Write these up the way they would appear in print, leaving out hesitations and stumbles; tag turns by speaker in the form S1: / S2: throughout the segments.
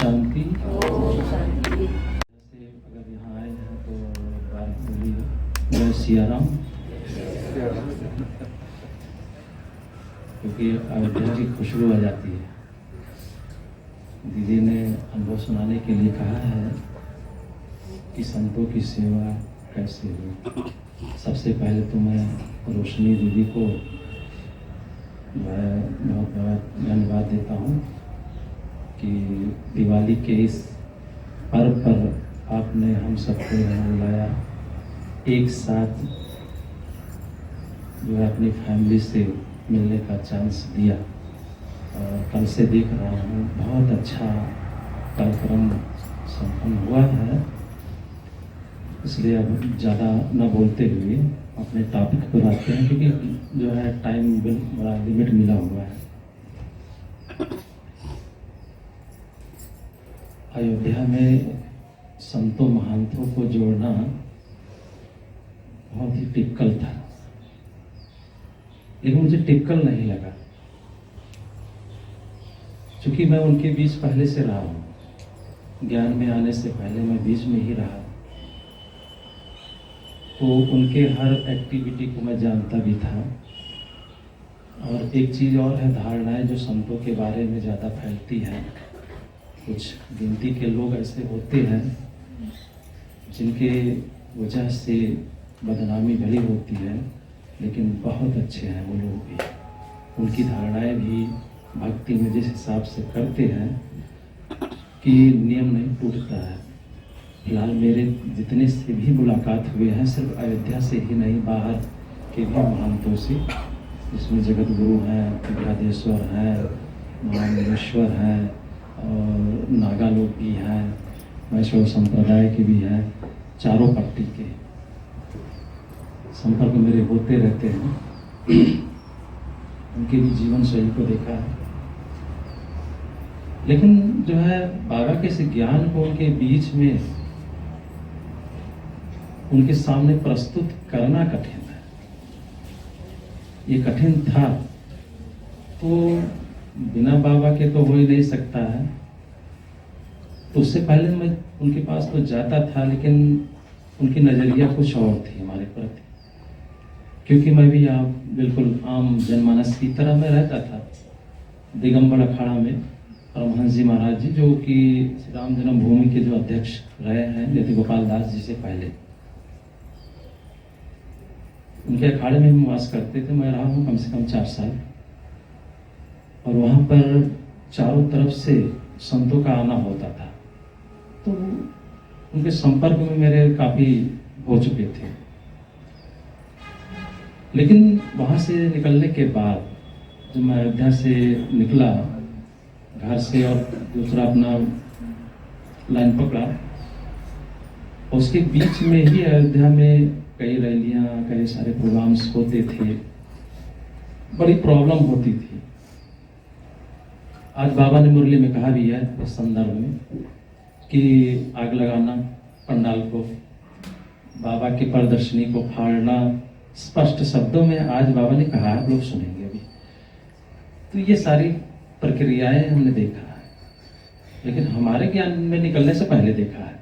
S1: शांति।
S2: ओम शांति।
S1: से अगर यहाँ आए हैं तो बात बोलिए जय सिया राम, क्योंकि अयोध्या की खुशबू आ जाती है। दीदी ने अनुभव सुनाने के लिए कहा है कि संतों की सेवा कैसे हो। सबसे पहले तो मैं रोशनी दीदी को बहुत बहुत धन्यवाद देता हूँ कि दिवाली के इस पर्व पर आपने हम सबको यहाँ बुलाया, एक साथ जो है अपनी फैमिली से मिलने का चांस दिया। और कल से देख रहा हूँ बहुत अच्छा कार्यक्रम संपन्न हुआ है। इसलिए अब ज़्यादा न बोलते हुए अपने टॉपिक पर आते हैं, क्योंकि जो है टाइम बड़ा लिमिट मिला हुआ है। अयोध्या में संतों महंतों को जोड़ना बहुत ही टिपिकल था, लेकिन मुझे टिपिकल नहीं लगा, क्योंकि मैं उनके बीच पहले से रहा हूँ। ज्ञान में आने से पहले मैं बीच में ही रहा, तो उनके हर एक्टिविटी को मैं जानता भी था। और एक चीज़ और है, धारणाएं जो संतों के बारे में ज़्यादा फैलती हैं। कुछ गिनती के लोग ऐसे होते हैं जिनके वजह से बदनामी भली होती है, लेकिन बहुत अच्छे हैं वो लोग भी। उनकी धारणाएं भी भक्ति में जिस हिसाब से करते हैं कि नियम नहीं टूटता है। फिलहाल मेरे जितने से भी मुलाकात हुए हैं, सिर्फ अयोध्या से ही नहीं, बाहर के भी महंतों से, जिसमें जगत गुरु हैं, विराधेश्वर हैं, महामंगलेश्वर हैं, और नागा लोग भी हैं, वैष्णव संप्रदाय के भी हैं। चारों पट्टी के संपर्क मेरे होते रहते हैं। उनके भी जीवन शैली को देखा है, लेकिन जो है बाबा के इस ज्ञान को उनके बीच में, उनके सामने प्रस्तुत करना कठिन है। ये कठिन था, तो बिना बाबा के तो हो ही नहीं सकता है। तो उससे पहले मैं उनके पास तो जाता था, लेकिन उनकी नज़रिया कुछ और थी हमारे प्रति, क्योंकि मैं भी यहाँ बिल्कुल आम जनमानस की तरह मैं रहता था। दिगंबर अखाड़ा में परमहंस जी महाराज जी, जो कि श्री राम जन्मभूमि के जो अध्यक्ष रहे हैं यति गोपाल दास जी से पहले, उनके अखाड़े में हम वास करते थे। मैं रहा हूँ कम से कम 4 साल, और वहाँ पर चारों तरफ से संतों का आना होता था, तो उनके संपर्क में मेरे काफ़ी हो चुके थे। लेकिन वहाँ से निकलने के बाद जब मैं अयोध्या से निकला घर से और दूसरा अपना लाइन पकड़ा, उसके बीच में ही अयोध्या में कई रैलियाँ, कई सारे प्रोग्राम्स होते थे, बड़ी प्रॉब्लम होती थी। आज बाबा ने मुरली में कहा भी है इस संदर्भ में कि आग लगाना पंडाल को, बाबा की प्रदर्शनी को फाड़ना, स्पष्ट शब्दों में आज बाबा ने कहा, आप लोग सुनेंगे अभी। तो ये सारी प्रक्रियाएं हमने देखा है, लेकिन हमारे ज्ञान में निकलने से पहले देखा है,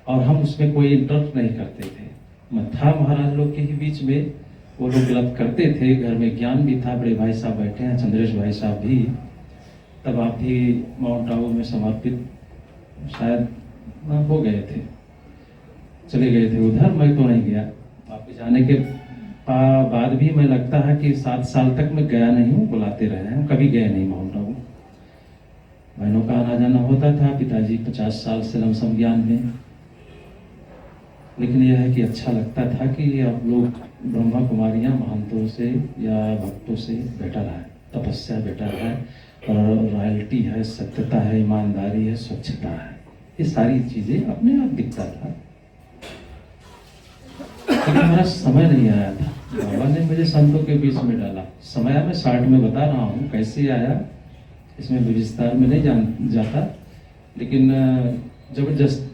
S1: और हम उसमें कोई इंटरप्ट नहीं करते थे। मैं था महाराज लोग के ही बीच में, वो लोग गलत करते थे, घर में ज्ञान भी था। बड़े भाई साहब बैठे हैं, चंद्रेश भाई साहब भी, तब आप भी माउंट आबू में समर्पित शायद हो गए थे, चले गए थे उधर। मैं तो नहीं गया। वापस जाने के बाद भी मैं लगता है कि 7 साल तक मैं गया नहीं हूँ, बुलाते रहे हैं, कभी गए नहीं माउंट आबू। बहनों का आना जाना होता था, पिताजी 50 साल से लमसम ज्ञान में। लेकिन यह है कि अच्छा लगता था कि आप लोग ब्रह्मा कुमारियाँ महंतों से या भक्तों से बेटर है, तपस्या बेटर है, और रॉयल्टी है, सत्यता है, ईमानदारी है, स्वच्छता है, ये सारी चीज़ें अपने आप दिखता था। लेकिन हमारा समय नहीं आया था। बाबा ने मुझे संतों के बीच में डाला। समय मैं शॉर्ट में बता रहा हूँ कैसे आया, इसमें विस्तार में नहीं जाता। लेकिन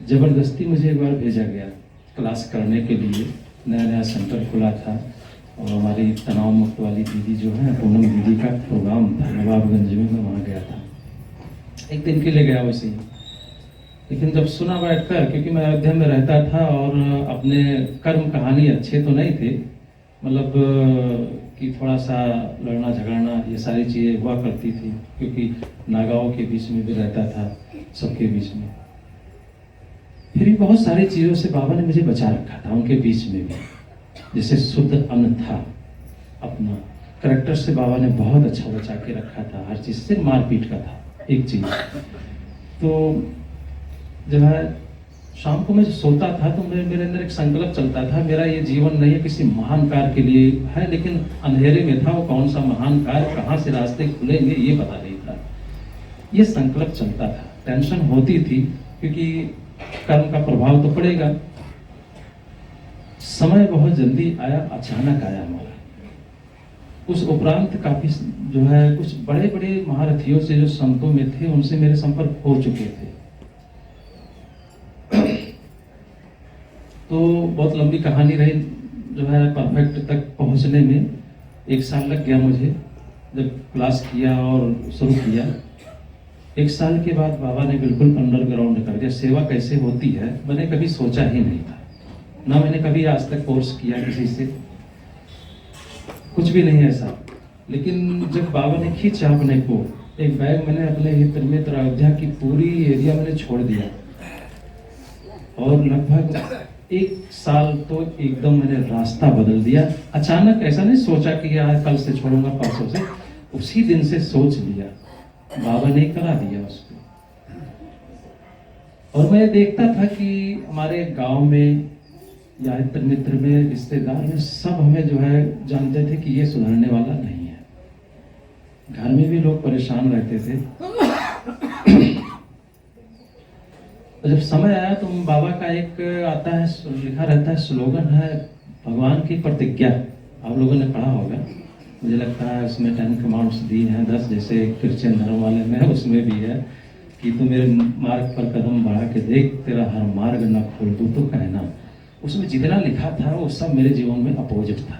S1: जबरदस्ती मुझे एक बार भेजा गया क्लास करने के लिए। नया नया सेंटर खुला था, और हमारी तनाव मुक्त वाली दीदी जो है, पूनम दीदी का प्रोग्राम था नवाबगंज में, मैं वहाँ गया था। एक दिन के लिए गया वैसे ही। लेकिन जब सुना बैठकर, क्योंकि मैं अयोध्या में रहता था और अपने कर्म कहानी अच्छे तो नहीं थे, मतलब कि थोड़ा सा लड़ना झगड़ना ये सारी चीज़ें हुआ करती थी, क्योंकि नागाओं के बीच में भी रहता था, सबके बीच में। फिर भी बहुत सारी चीज़ों से बाबा ने मुझे बचा रखा था, उनके बीच में भी। जैसे शुद्ध अन्न था, अपना करेक्टर से बाबा ने बहुत अच्छा बचा के रखा था, हर चीज़ से। मारपीट का था एक चीज़। तो जब है शाम को मैं सोता था तो मेरे अंदर एक संकल्प चलता था, मेरा ये जीवन नहीं है किसी महान कार्य के लिए है, लेकिन अंधेरे में था, वो कौन सा महान कार्य, कहाँ से रास्ते खुलेंगे ये पता नहीं था। ये संकल्प चलता था, टेंशन होती थी, क्योंकि कर्म का प्रभाव तो पड़ेगा। समय बहुत जल्दी आया, अचानक आया हमारा। उस उपरांत काफी जो है कुछ बड़े बड़े महारथियों से, जो संतों में थे, उनसे मेरे संपर्क हो चुके थे। तो बहुत लंबी कहानी रही, जो है परफेक्ट तक पहुंचने में 1 साल लग गया मुझे। जब क्लास किया और शुरू किया, 1 साल के बाद बाबा ने बिल्कुल अंडरग्राउंड कर दिया। सेवा कैसे होती है मैंने कभी सोचा ही नहीं था, ना मैंने कभी आज तक कोर्स किया किसी से, कुछ भी नहीं ऐसा। लेकिन जब बाबा ने खींचा अपने को, एक बैग मैंने अपने हित मित्र अयोध्या की पूरी एरिया मैंने छोड़ दिया, और लगभग 1 साल तो एकदम मैंने रास्ता बदल दिया। अचानक ऐसा नहीं सोचा कि यार कल से छोड़ूंगा, परसों से, उसी दिन से सोच लिया, बाबा ने करा दिया उसको। और मैं देखता था कि हमारे गांव में या हित मित्र में, रिश्तेदार में, सब हमें जो है जानते थे कि ये सुधरने वाला नहीं है। घर में भी लोग परेशान रहते थे। तो जब समय आया तो बाबा का एक आता है, लिखा रहता है, स्लोगन है, भगवान की प्रतिज्ञा। आप लोगों ने पढ़ा होगा, मुझे लगता है उसमें 10 कमांड्स दी हैं, 10 जैसे क्रिश्चियन धर्म वाले में है, उसमें भी है कि तू मेरे मार्ग पर कदम बढ़ा के देख, तेरा हर मार्ग न खोल दूं तो कहना। उसमें जितना लिखा था वो सब मेरे जीवन में अपोजिट था।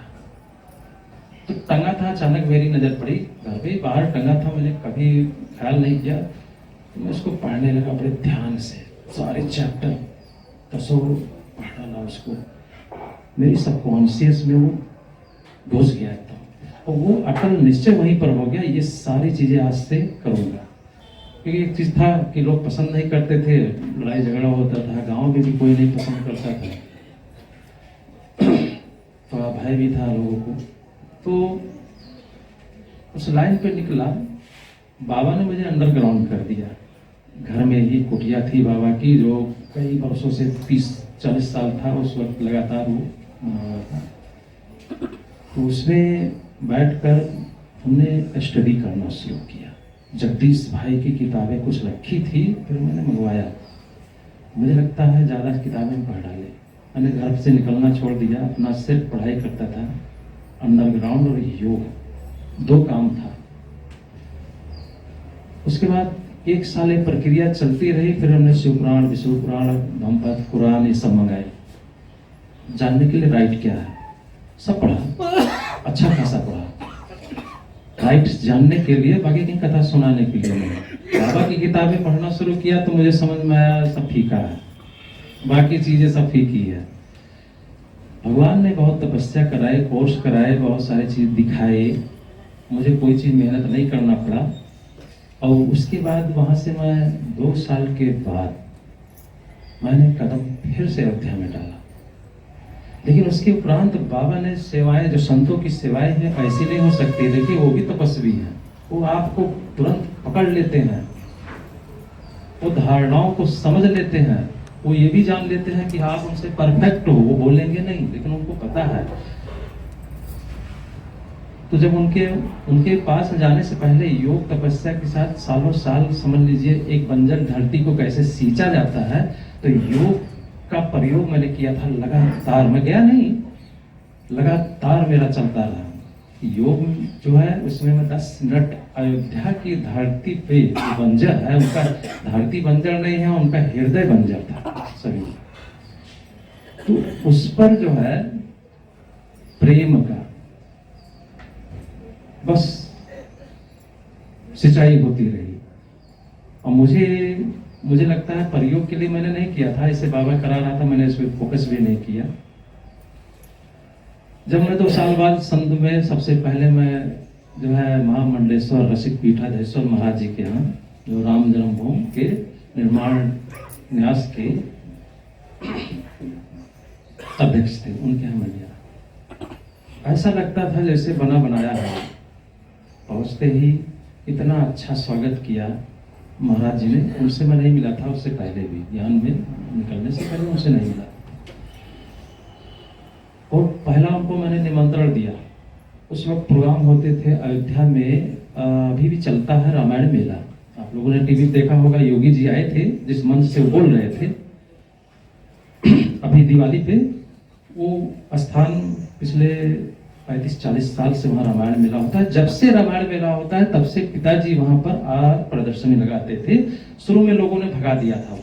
S1: तो टंगा था, अचानक मेरी नजर पड़ी, घर पे बाहर टंगा था, मैंने कभी ख्याल नहीं किया, तो मैं उसको पढ़ने लगा बड़े ध्यान से, सारे चैप्टर 10 पढ़ डाला उसको। मेरी सबकॉन्शियस में वो घुस गया एकदम, और वो अटल निश्चय वहीं पर हो गया, ये सारी चीजें आज से करूंगा। क्योंकि एक चीज था कि लोग पसंद नहीं करते थे, लड़ाई झगड़ा होता था, गांव में भी कोई नहीं पसंद करता था, थोड़ा भय भी था लोगों को। तो उस लाइन पे निकला, बाबा ने मुझे अंडरग्राउंड कर दिया। घर में ही कुटिया थी बाबा की, जो कई वर्षों से 30-40 साल था उस वक्त लगातार वो बना हुआ था। तो उसमें बैठकर हमने स्टडी करना शुरू किया। जगदीश भाई की किताबें कुछ रखी थी, फिर मैंने मंगवाया। मुझे लगता है ज़्यादा किताबें पढ़ डाले, मैंने घर से निकलना छोड़ दिया, अपना सिर्फ पढ़ाई करता था। अंडरग्राउंड और योग 2 काम था। उसके बाद 1 साल एक प्रक्रिया चलती रही, फिर हमने शिवपुराण, विष्णु पुराण, धम्मपद, कुरान ये सब मंगाए, जानने के लिए राइट क्या है, सब पढ़ा, अच्छा खासा पढ़ा, राइट जानने के लिए, बाकी की कथा सुनाने के लिए नहीं। बाबा की किताबें पढ़ना शुरू किया तो मुझे समझ में आया सब फीका है, बाकी चीजें सब फीकी है। भगवान ने बहुत तपस्या कराए, कोर्स कराए, बहुत सारी चीज दिखाए, मुझे कोई चीज मेहनत नहीं करना पड़ा। और उसके बाद वहां से मैं 2 साल के बाद मैंने कदम फिर से अयोध्या में डाला। लेकिन उसके उपरांत बाबा ने सेवाएं, जो संतों की सेवाएं हैं, ऐसी नहीं हो सकती। देखिए वो भी तपस्वी हैं, वो आपको तुरंत पकड़ लेते हैं, वो धारणाओं को समझ लेते हैं, वो ये भी जान लेते हैं कि आप उनसे परफेक्ट हो, वो बोलेंगे नहीं, लेकिन उनको पता है। तो जब उनके पास जाने से पहले योग तपस्या के साथ सालों साल, समझ लीजिए एक बंजर धरती को कैसे सींचा जाता है, तो योग का प्रयोग मैंने किया था लगातार। मैं गया नहीं, लगातार मेरा चलता रहा। योग जो है उसमें मैं 10 मिनट अयोध्या की धरती पे, जो बंजर है, उनका धरती बंजर नहीं है, उनका हृदय बंजर था सभी। तो उस पर जो है प्रेम का बस सिंचाई होती रही। और मुझे लगता है प्रयोग के लिए मैंने नहीं किया था, इसे बाबा करा रहा था, मैंने इस पर फोकस भी नहीं किया। जब मैं 2 साल बाद संत में सबसे पहले मैं जो है महामंडलेश्वर रसिक पीठाधीश्वर महाराज जी के यहाँ, जो राम जन्मभूमि के निर्माण न्यास के अध्यक्ष थे, उनके यहाँ मैं गया। ऐसा लगता था जैसे बना बनाया है। पहुंचते ही इतना अच्छा स्वागत किया महाराज जी ने। उनसे मैं नहीं मिला था, उससे पहले भी ज्ञान में निकलने से पहले उनसे नहीं मिला। और पहला उनको मैंने निमंत्रण दिया। उस वक्त प्रोग्राम होते थे अयोध्या में, अभी भी चलता है रामायण मेला। आप लोगों ने टीवी देखा होगा, योगी जी आए थे जिस मंच से वो बोल रहे थे अभी दिवाली पे। वो स्थान पिछले 35-40 साल से वहाँ रामायण मेला होता है। जब से रामायण मेला होता है तब से पिताजी वहाँ पर प्रदर्शनी लगाते थे। शुरू में लोगों ने भगा दिया था,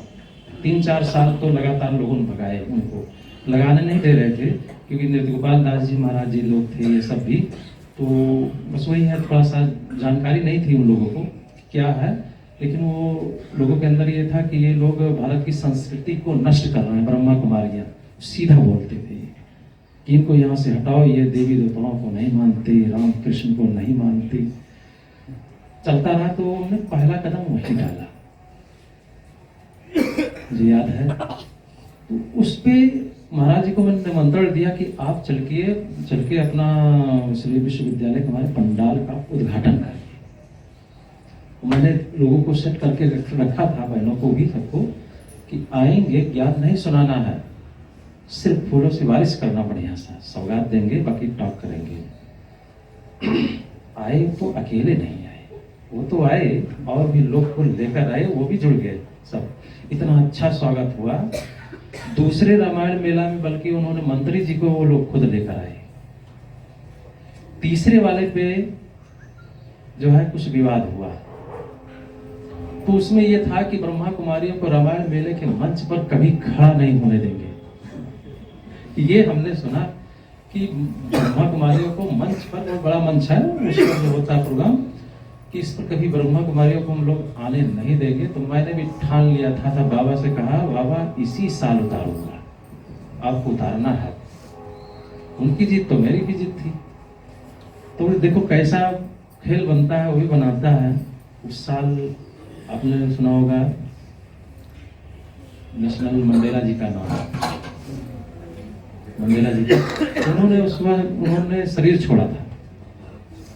S1: 3-4 साल तो लगातार लोगों ने भगाए, उनको लगाने नहीं दे रहे थे, क्योंकि नृत्य गोपाल दास जी महाराज जी लोग थे, ये सब भी। तो बस वही है, थोड़ा सा जानकारी नहीं थी उन लोगों को क्या है, लेकिन वो लोगों के अंदर ये था कि ये लोग भारत की संस्कृति को नष्ट कर रहे हैं। ब्रह्मा कुमारियाँ सीधा बोलते थे कि इनको यहाँ से हटाओ, ये देवी देवताओं को नहीं मानते, राम कृष्ण को नहीं मानते। चलता रहा तो हमने पहला कदम वही डाला, मुझे याद है। तो उस पे महाराज जी को मैंने निमंत्रण दिया कि आप चल के अपना श्री विश्वविद्यालय के हमारे पंडाल का उद्घाटन करिए। मैंने लोगों को सेट करके रखा था, बहनों को भी, सबको, कि आएंगे, ज्ञान नहीं सुनाना है, सिर्फ फूलों से बारिश करना, बढ़िया सा सौगात देंगे, बाकी टॉक करेंगे। आए तो अकेले नहीं आए, वो तो आए और भी लोग को लेकर आए, वो भी जुड़ गए सब। इतना अच्छा स्वागत हुआ। दूसरे रामायण मेला में बल्कि उन्होंने मंत्री जी को वो लोग खुद लेकर आए। तीसरे वाले पे जो है कुछ विवाद हुआ, तो उसमें यह था कि ब्रह्मा कुमारियों को रामायण मेले के मंच पर कभी खड़ा नहीं होने देंगे। ये हमने सुना कि ब्रह्मा कुमारियों को मंच पर, बहुत बड़ा मंच है उस पर जो होता है प्रोग्राम, कि इस पर कभी ब्रह्मा कुमारियों को हम लोग आने नहीं देंगे। तो मैंने भी ठान लिया था बाबा से कहा, बाबा इसी साल उतारूंगा, आपको उतारना है। उनकी जीत तो मेरी भी जीत थी। तो देखो कैसा खेल बनता है, वही बनाता है। उस साल आपने सुना होगा नेशनल मंडेला जी का नाम, मंडेला जी का, उन्होंने शरीर छोड़ा था।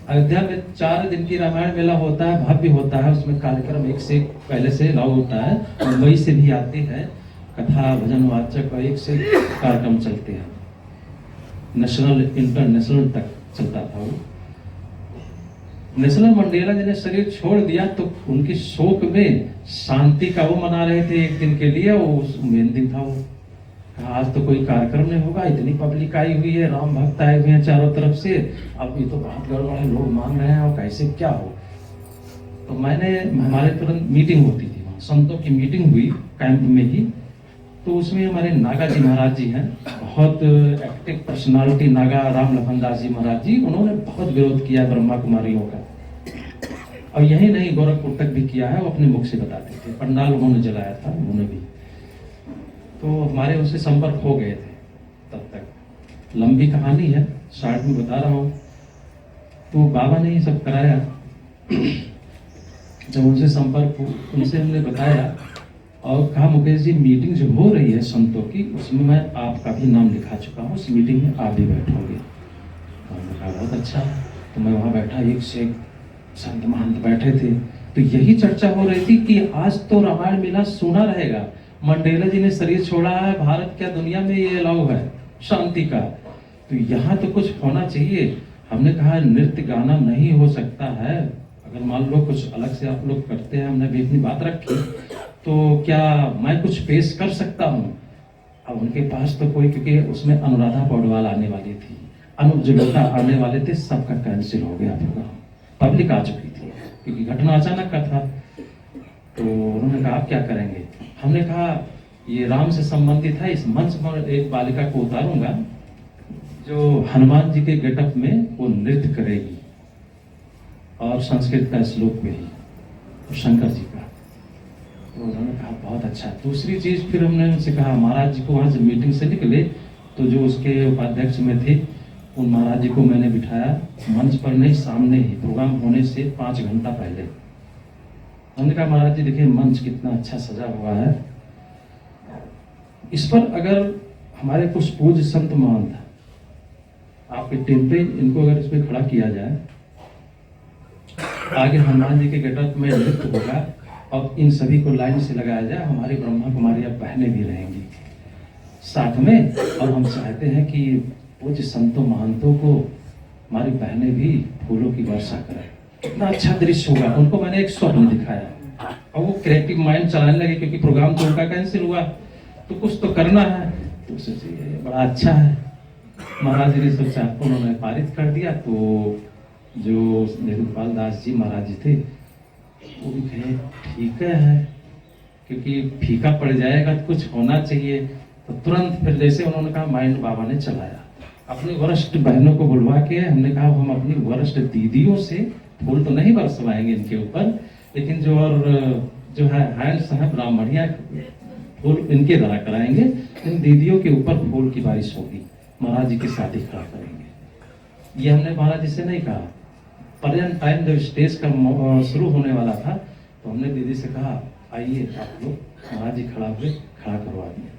S1: अयोध्या में 4 दिन की रामायण मेला होता है, भव्य होता है। उसमें कार्यक्रम एक से एक पहले से लागू होता है। मुंबई से भी आते हैं, कथा भजन वाचक, और एक से कार्यक्रम चलते हैं। नेशनल इंटरनेशनल तक चलता था वो। नेशनल मंडेला जी ने शरीर छोड़ दिया तो उनकी शोक में शांति का वो मना रहे थे एक दिन के लिए। वो मेन दिन था। वो आज तो कोई कार्यक्रम नहीं होगा, इतनी पब्लिक आई हुई है, राम भक्त आए हुए हैं चारों तरफ से, अब ये तो बहुत गड़बड़ है, लोग मांग रहे हैं और कैसे क्या हो। तो हमारे तुरंत मीटिंग होती थी वहाँ, संतों की मीटिंग हुई कैंप में ही। तो उसमें हमारे नागा जी महाराज जी हैं, बहुत एक्टिव पर्सनालिटी, नागा राम लखन दास जी महाराज जी, उन्होंने बहुत विरोध किया ब्रह्मा कुमारियों का। और यही नहीं, गोरखपुर तक भी किया है, वो अपने मुख से बताते थे। पंडाल उन्होंने जलाया था, उन्होंने भी। तो हमारे उससे संपर्क हो गए थे। तब तक लंबी कहानी है, शॉर्ट में बता रहा हूँ। तो बाबा ने ये सब कराया। जब उनसे संपर्क हो, उनसे हमने बताया और कहा, मुकेश जी मीटिंग जो हो रही है संतों की, उसमें मैं आपका भी नाम लिखा चुका हूँ, उस मीटिंग में आप भी बैठोगे। हमने कहा बहुत अच्छा। तो मैं वहाँ बैठा, एक से एक संत महंत बैठे थे। तो यही चर्चा हो रही थी कि आज तो रामायण मेला सुना रहेगा, मंडेला जी ने शरीर छोड़ा है, भारत क्या दुनिया में ये अलाउ है शांति का, तो यहाँ तो कुछ होना चाहिए। हमने कहा नृत्य गाना नहीं हो सकता है, अगर मान लो कुछ अलग से आप लोग करते हैं, हमने भी अपनी बात रखी, तो क्या मैं कुछ पेश कर सकता हूँ। अब उनके पास तो कोई, क्योंकि उसमें अनुराधा पौडवाल आने वाली थी, अनुप जलोटा आने वाले थे, सबका कैंसिल हो गया प्रोग्राम। पब्लिक आ चुकी थी क्योंकि घटना अचानक का था। तो उन्होंने कहा आप क्या करेंगे। हमने कहा ये राम से संबंधित है, इस मंच पर एक बालिका को उतारूंगा जो हनुमान जी के गेटअप में वो नृत्य करेगी और संस्कृत का श्लोक में ही, और शंकर जी का। तो उन्होंने कहा बहुत अच्छा। दूसरी चीज़ फिर हमने उनसे कहा, महाराज जी को वहाँ से मीटिंग से निकले तो जो उसके उपाध्यक्ष में थे उन महाराज जी को मैंने बिठाया मंच पर, नहीं सामने ही, प्रोग्राम होने से 5 घंटा पहले। हमने कहा महाराज जी देखिए मंच कितना अच्छा सजा हुआ है, इस पर अगर हमारे कुछ पूज्य संत महंत आपके टीम पे इनको अगर इस पर खड़ा किया जाए, आगे हनुमान जी के गेटअप में नृत्य होगा और इन सभी को लाइन से लगाया जाए, हमारी ब्रह्मा कुमारी अब बहनें भी रहेंगी साथ में। और हम चाहते हैं कि पूज्य संतों महंतों को हमारी बहनें भी फूलों की वर्षा करें, कितना अच्छा दृश्य होगा। उनको मैंने एक स्वप्न दिखाया और वो क्रिएटिव माइंड चलाने लगे, क्योंकि प्रोग्राम तो उनका कैंसिल हुआ तो कुछ तो करना है। तो सोचिए बड़ा अच्छा है, महाराज जी ने सोचा, उन्होंने पारित कर दिया। तो जो निरुपाल दास जी महाराज जी थे वो भी कहे ठीक है, क्योंकि फीका पड़ जाएगा तो कुछ होना चाहिए। तो तुरंत फिर जैसे उन्होंने कहा माइंड बाबा ने चलाया, अपनी वरिष्ठ बहनों को बुलवा के हमने कहा हम अपनी वरिष्ठ दीदियों से फूल तो नहीं बरसवाएंगे इनके ऊपर, लेकिन जो और जो है हैंड्स हैं ब्राह्मणिया फूल इनके द्वारा कराएंगे, इन दीदियों के ऊपर फूल की बारिश होगी, महाराज जी के साथ ही खड़ा करेंगे। ये हमने महाराज जी से नहीं कहा। प्रेजेंट टाइम जब स्टेज का शुरू होने वाला था तो हमने दीदी से कहा आइए आप लोग, महाराज जी खड़ा हुए, खड़ा करवा दिया।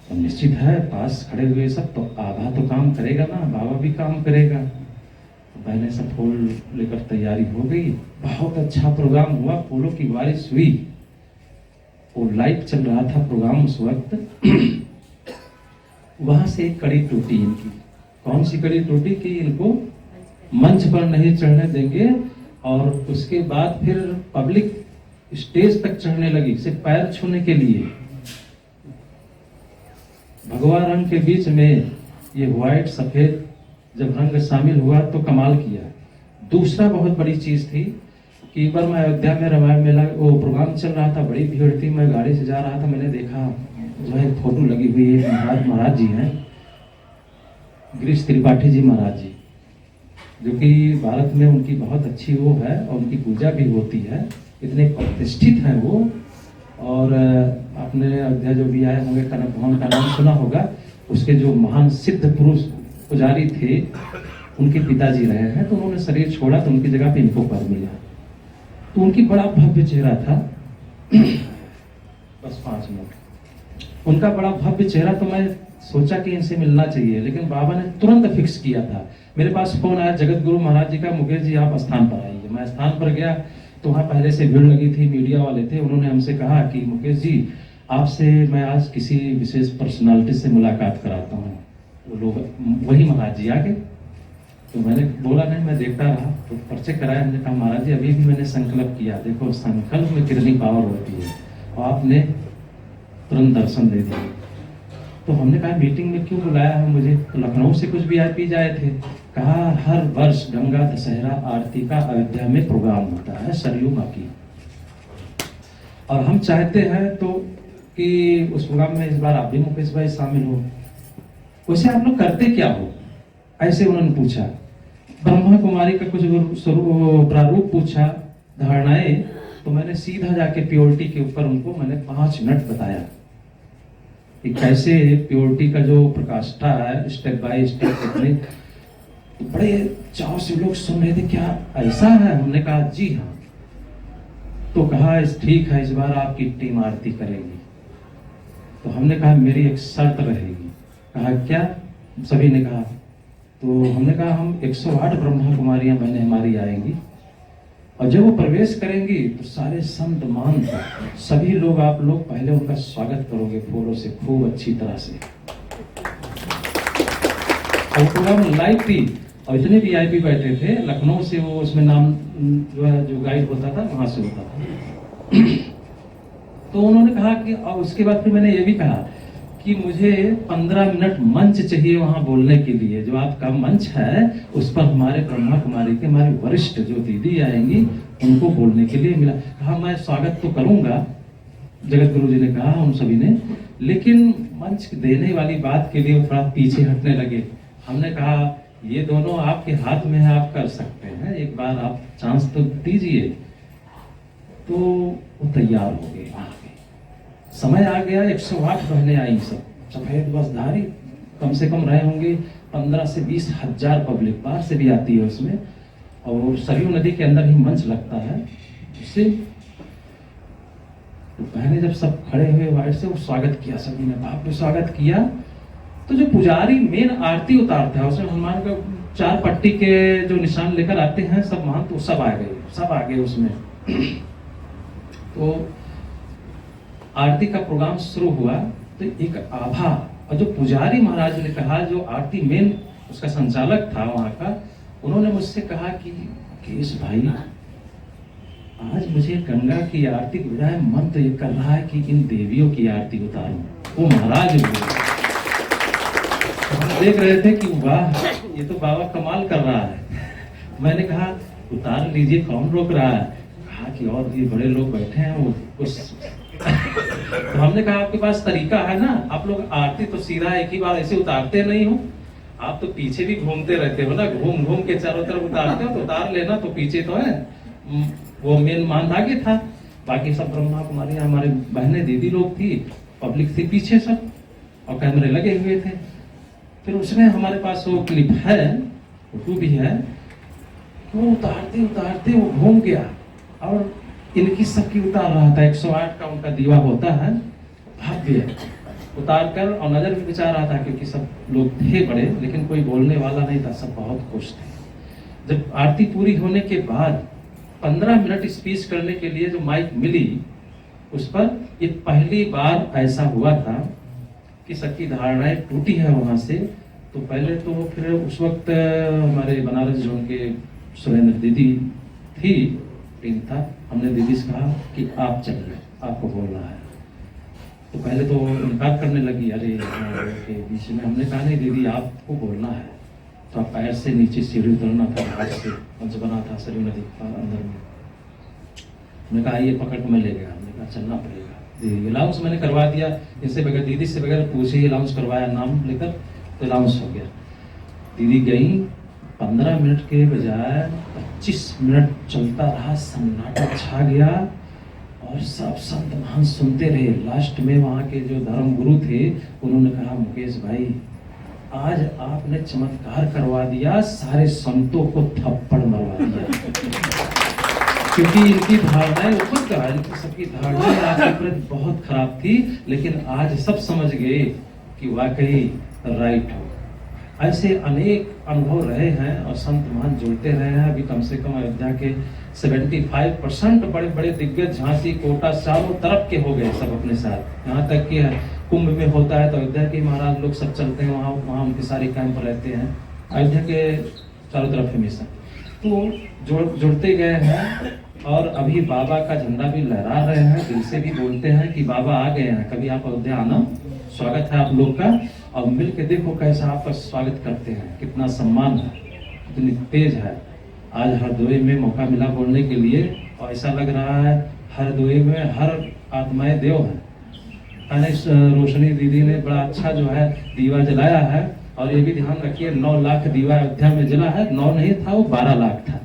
S1: तो निश्चित है पास खड़े हुए सब तो आधा तो काम करेगा ना, बाबा भी काम करेगा। तो पहले सब फूल लेकर तैयारी हो गई, बहुत अच्छा प्रोग्राम हुआ, फूलों की बारिश हुई। वो लाइव चल रहा था प्रोग्राम उस वक्त। वहां से एक कड़ी टूटी इनकी। कौन सी कड़ी टूटी? कि इनको मंच पर नहीं चढ़ने देंगे, और उसके बाद फिर पब्लिक स्टेज तक चढ़ने लगी सिर्फ पैर छूने के लिए। भगवा रंग के बीच में ये व्हाइट सफेद जब रंग शामिल हुआ तो कमाल किया। दूसरा बहुत बड़ी चीज थी कि एक बार मैं अयोध्या में रामायण मेला वो प्रोग्राम चल रहा था, बड़ी भीड़ थी, मैं गाड़ी से जा रहा था, मैंने देखा जो है फोटो लगी हुई है, महाराज जी हैं गिरीश त्रिपाठी जी महाराज जी, जो कि भारत में उनकी बहुत अच्छी वो है और उनकी पूजा भी होती है, इतने प्रतिष्ठित हैं वो। और आपने अयोध्या जो भी आए होंगे कनक भवन का नाम सुना होगा, उसके जो महान सिद्ध पुरुष पुजारी थे उनके पिताजी रहे हैं, तो उन्होंने शरीर छोड़ा तो उनकी जगह पे इनको पद मिला। तो उनकी बड़ा भव्य चेहरा था। बस 5 मिनट। उनका बड़ा भव्य चेहरा, तो मैं सोचा कि इनसे मिलना चाहिए, लेकिन बाबा ने तुरंत फिक्स किया था। मेरे पास फोन आया जगत गुरु महाराज जी का, मुकेश जी आप स्थान पर आइए। मैं स्थान पर गया तो वहाँ पहले से भीड़ लगी थी, मीडिया वाले थे। उन्होंने हमसे कहा कि मुकेश जी आपसे मैं आज किसी विशेष पर्सनालिटी से मुलाकात कराता हूँ। वो लोग वही महाराज जी आ गए। तो मैंने बोला नहीं, मैं देखता रहा, तो परिचय कराया। हमने कहा महाराज जी अभी भी मैंने संकल्प किया, देखो संकल्प में कितनी पावर होती है, और आपने तुरंत दर्शन दे दिया। तो हमने कहा मीटिंग में क्यों बुलाया है मुझे? तो लखनऊ से कुछ VIP आए थे। कहा हर वर्ष गंगा दशहरा आरती का अयोध्या में प्रोग्राम होता है सरयू माँ की, और हम चाहते हैं तो कि उस प्रोग्राम में इस बार आप भी मुकेश भाई शामिल हो। वैसे आप लोग करते क्या हो? ऐसे उन्होंने पूछा। ब्रह्मा कुमारी का कुछ प्रारूप पूछा, धारणाएं। तो मैंने सीधा जाके प्योरिटी के ऊपर उनको मैंने 5 मिनट बताया कि कैसे प्योरिटी का जो प्रकाष्ठा है स्टेप बाय स्टेप कितने। तो बड़े चाव से लोग सुन रहे थे, क्या ऐसा है? हमने कहा जी हाँ। तो कहा ठीक है, इस बार आपकी टीम आरती करेगी। तो हमने कहा मेरी एक शर्त रहेगी। कहा क्या? सभी ने कहा। तो हमने कहा हम 108 ब्रह्मा कुमारियां बहनें हमारी आएंगी, और जब वो प्रवेश करेंगी तो सारे संत महंत सभी लोग, आप लोग पहले उनका स्वागत करोगे फूलों से खूब अच्छी तरह से। और प्रोग्राम लाइव थी और इतने VIP बैठे थे लखनऊ से, वो उसमें नाम जो है जो गाइड होता था वहां से होता था। तो उन्होंने कहा कि, और उसके बाद फिर मैंने ये भी कहा कि मुझे 15 मिनट मंच चाहिए वहां बोलने के लिए। जो आपका मंच है उस पर हमारे ब्रह्मा कुमारी के हमारे वरिष्ठ जो दीदी आएंगी उनको बोलने के लिए मिला। कहा मैं स्वागत तो करूंगा, जगत गुरु जी ने कहा, उन सभी ने, लेकिन मंच देने वाली बात के लिए थोड़ा पीछे हटने लगे। हमने कहा ये दोनों आपके हाथ में है, आप कर सकते हैं, एक बार आप चांस तो दीजिए। तो वो तैयार हो गए वहां पे। समय आ गया, 108 बहनें आई, सब सफेद बसधारी, कम से कम रहे होंगे 15 से 20 हजार पब्लिक, बाहर से भी आती है उसमें। और सरयू नदी के अंदर ही मंच लगता है उससे। तो बहने जब सब खड़े हुए वाइट से, वो स्वागत किया, सभी ने बाप ने स्वागत किया। तो जो पुजारी मेन आरती उतारता है, उसमें हनुमान का 4 पट्टी के जो निशान लेकर आते हैं सब महंत, तो सब आ गए उसमें। तो आरती का प्रोग्राम शुरू हुआ, तो एक आभा, और जो पुजारी महाराज ने कहा, जो आरती मेन उसका संचालक था वहां का, उन्होंने मुझसे कहा कि केश भाई, आज मुझे गंगा की आरती के बजाय मन तो ये कर रहा है कि इन देवियों की आरती उतारूं। वो महाराज बोले, हम देख रहे थे कि वाह, ये तो बाबा कमाल कर रहा है। मैंने कहा उतार लीजिए, कौन रोक रहा है? कहा कि और भी बड़े लोग बैठे हैं, वो कुछ तो हमने कहा आपके पास तरीका है ना, आप लोग आरती तो सीधा एक ही बार ऐसे उतारते नहीं हो, आप तो पीछे भी घूमते रहते हो ना, घूम घूम के चारों तरफ उतारते हो, तो उतार लेना, तो पीछे तो है। वो मेन मान आगे था, बाकी सब ब्रह्मा कुमारी हमारे बहनें दीदी लोग थी, पब्लिक थी पीछे सब, और कैमरे लगे हुए थे। फिर उसमें हमारे पास वो क्लिप है, फोटो भी है, वो उतारते उतारते वो घूम गया और इनकी सबकी उतार रहा था। 108 का उनका दीवा होता है भव्य, उतार कर और नजर भी बचा रहा था, क्योंकि सब लोग थे बड़े, लेकिन कोई बोलने वाला नहीं था, सब बहुत खुश थे। जब आरती पूरी होने के बाद 15 मिनट स्पीच करने के लिए जो माइक मिली, उस पर ये पहली बार ऐसा हुआ था कि सबकी धारणाएं टूटी है वहां से। तो पहले तो फिर उस वक्त हमारे बनारस जोन के सुरेंद्र दीदी थी, टीम था, हमने दीदी से कहा कि आप चल रहे, आपको बोलना है। तो पहले तो इनकार करने लगी, अरे के बीच में हमने कहा नहीं दीदी आपको बोलना है। तो आप पैर से नीचे सीढ़ी उतरना था, हाथ से मंच बना था सरयू नदी का अंदर में। हमने कहा ये पकड़ के मैं ले गया, हमने कहा चलना पड़ेगा। दीदी अलाउंस मैंने करवा दिया, इनसे बगैर दीदी से बगैर पूछे ही अलाउंस करवाया, नाम लेकर, तो अलाउंस हो गया। दीदी गई, 15 मिनट के बजाय 25 मिनट चलता रहा, सन्नाटा छा गया और सब संत महान सुनते रहे। लास्ट में वहां के जो धर्म गुरु थे, उन्होंने कहा मुकेश भाई, आज आपने चमत्कार करवा दिया, सारे संतों को थप्पड़ मरवा दिया। क्योंकि इनकी धारणाएं ऊपर का, इनकी सबकी धारणाएं आपके प्रति बहुत खराब थी, लेकिन आज सब समझ गए कि वाकई राइट हो। ऐसे अनेक अनुभव रहे हैं और संत महान जुड़ते रहे हैं। अभी कम से कम अयोध्या के 75% बड़े बड़े दिग्गज झांसी कोटा चारों तरफ के हो गए सब अपने साथ। यहाँ तक कि कुंभ में होता है तो अयोध्या के महाराज लोग सब चलते हैं वहाँ उनके सारे कैंप रहते हैं अयोध्या के चारों तरफ हमेशा। तो जुड़ते गए हैं और अभी बाबा का झंडा भी लहरा रहे हैं, दिल से भी बोलते हैं कि बाबा आ गए हैं, कभी आप अयोध्या आना, स्वागत है आप लोग का। और मिल के देखो कैसा आपका स्वागत करते हैं, कितना सम्मान है, कितनी तेज है। आज हरदोई में मौका मिला बोलने के लिए और ऐसा लग रहा है हरदोई में हर आत्माएं देव है। रोशनी दीदी ने बड़ा अच्छा जो है दीवा जलाया है, और ये भी ध्यान रखिए 9 लाख दीवा अयोध्या में जला है, 9 नहीं था वो 12 लाख था।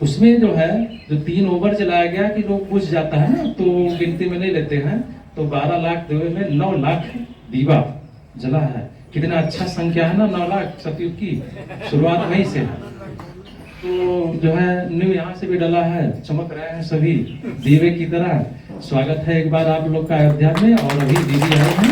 S1: उसमें जो है जो 3 ओवर जलाया गया कि लोग बुझ जाता है ना, तो गिनती में नहीं लेते हैं, तो 12 लाख दीवे में 9 लाख दीवा जला है। कितना अच्छा संख्या है ना, 9 लाख सतयुग की शुरुआत वहीं से है। तो जो है न्यू यहाँ से भी डला है, चमक रहे हैं सभी दीवे की तरह। स्वागत है एक बार आप लोग का अयोध्या में, और अभी दीदी आए हैं।